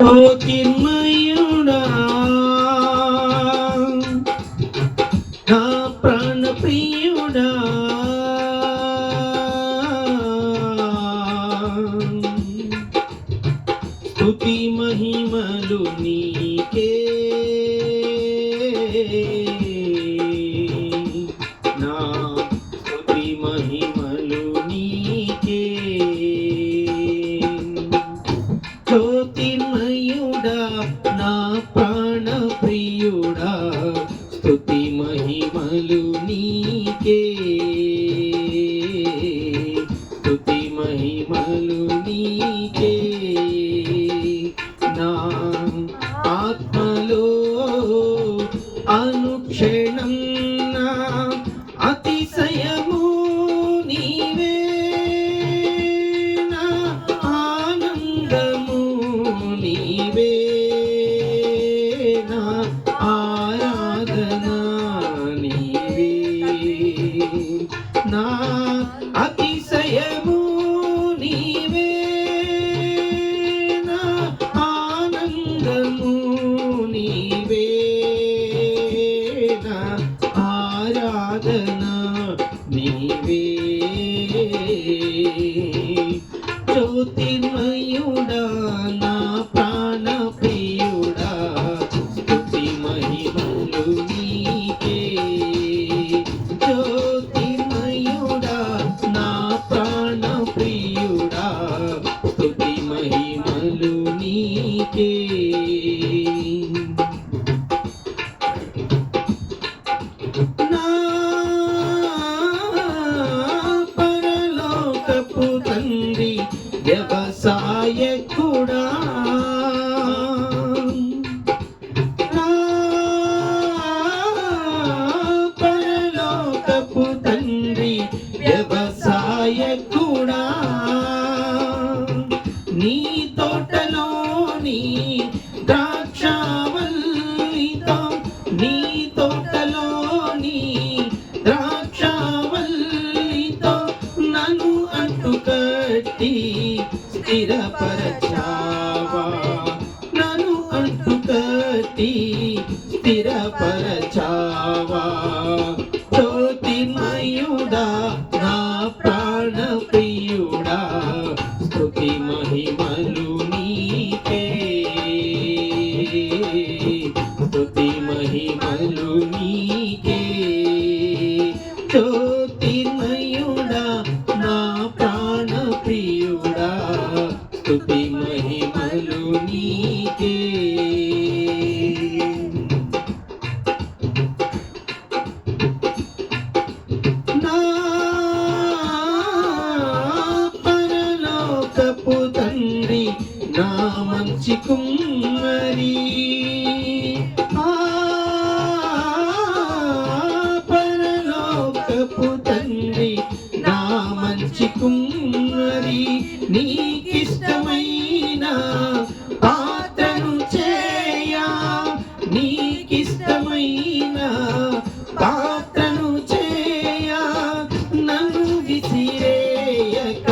జ్యోతిర్మయుడా నా ప్రాణ ప్రియుడా స్తుతి మహిమలు నీకే నా స్తుతి మహిమలు నీకే జ్యోతిర్మయుడా నా ప్రాణ ప్రియుడా స్తుతి మహిమలు నీకే స్తుతి మహిమలు నీకే నా ఆత్మలో అనుక్షణం నా అతిశయము నీవే నా ఆనందము నీవే నా ఆరాధన నీవే నా అతిశయము నీవే నా ఆనందము నీవే నా ఆరాధన నీవే జ్యోతిర్మయుడా నా ప్రాణ ప్రియుడా స్తుతి మహిమలు నీకే జ్యోతిర్మయుడా నా ప్రాణ ప్రియుడా స్తుతి మహిమలు నీకే నా పరలోకపు తండ్రి వ్యవసాయకుడా నా పరలోకపు తండ్రి వ్యవసాయకుడా నీ తోటలోని ద్రాక్షావల్లితో నీ తోటలోని ద్రాక్షావల్లితో నన్ను అంటుకట్టి స్థిరపరచావా నన్ను అంటుకట్టి స్థిరపరచావా జ్యోతిర్మయుడా నా ప్రాణ ప్రియుడా స్తుతి మహిమలు నీకే స్తుతి మహిమలు నీకే జ్యోతిర్మయుడా నా ప్రాణ ప్రియుడా స్తుతి మహిమలు నీకే నా పరలోకపు తండ్రి నా మంచి కుమ్మరి పరలోకపు తండ్రి నా మంచి కుమ్మరి నీకిష్టమైన పాత్రను చేయా నీకిష్టమైన పాత్రను చేయా నన్ను విసిరేయక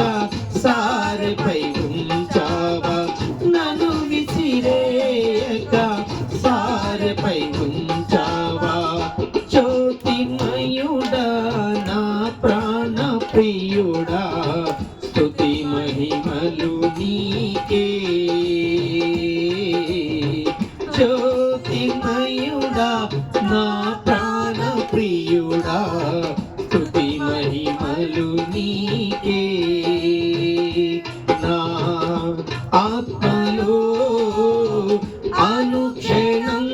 సారెపై ఉంచావా నన్ను విసిరేయక సారెపై ఉంచావా జ్యోతిర్మయుడా నా ప్రాణ ప్రియుడా స్తుతి మహిమలు నీకే జ్యోతిర్మయుడా నా ప్రాణ ప్రియుడా స్తుతి మహిమలు నీకే నా ఆత్మలో అనుక్షణం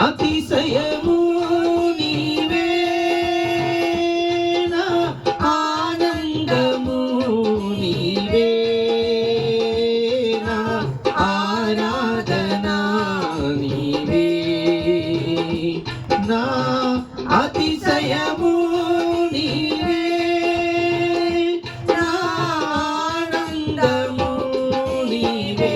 అతిశయము నీవే నా ఆనందము నీవే నా ఆరాధన నీవే నా అతిశయము నీవే నా ఆనందము నీవే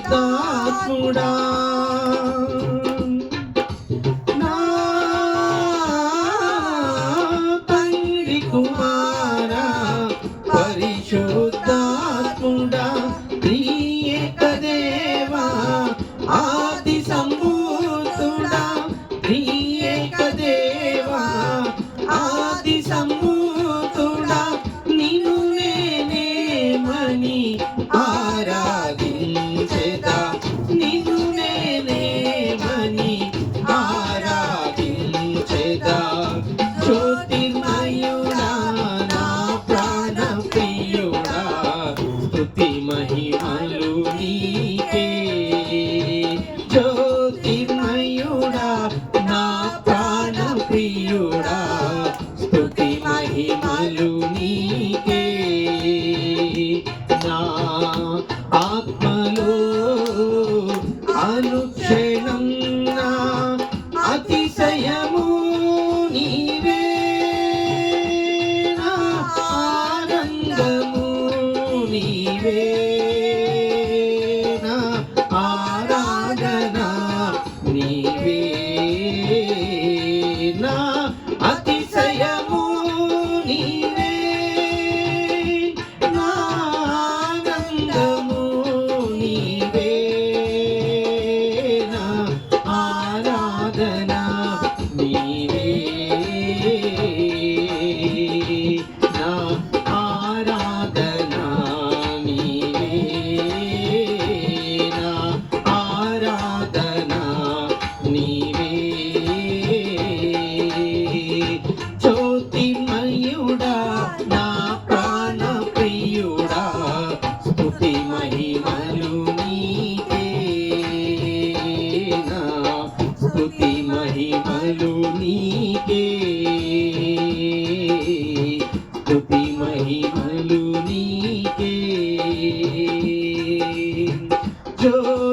పరిశుద్ధాత్ముడా నా తండ్రి కుమారా పరిశుద్ధాత్ముడా త్రియేక దేవా ఆది సంభూతుడా త్రియేక దేవా ఆది సంభూతుడా నిన్ను నేనేమని ఆరాధించెదా నిన్ను నేనేమని ఆరాధించెదా జ్యోతిర్మయుడా నా ప్రాణ ప్రియుడా స్తుతి మహిమలు నీకే జ్యోతిర్మయుడా నా ప్రాణ ప్రియుడా స్తుతి మహిమలు నీకే నా ఆత్మలో అనుక్షణం నా అతిశయము నీవే నా ఆనందము నీవే నా ఆరాధన నీవే నా అతిశయము నీవే నా ఆనందము నీవే నా ఆరాధన నీవే నా ఆరాధన నీవే నా ఆరాధన నీవే జ్యోతిర్మయుడా నా ప్రాణ ప్రియుడా స్తుతి మహిమలు నీకే నా స్తుతి మహిమలు నీకే స్తుతి మహిమలు నీకే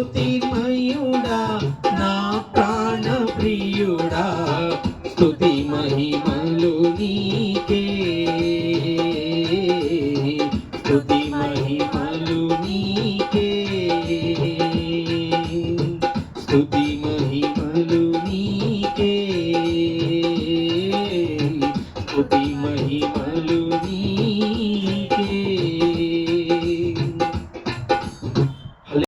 జ్యోతిర్మయుడా నా ప్రాణ ప్రియుడా స్తుతి మహిమలు నీకే స్తుతి మహిమలు నీకే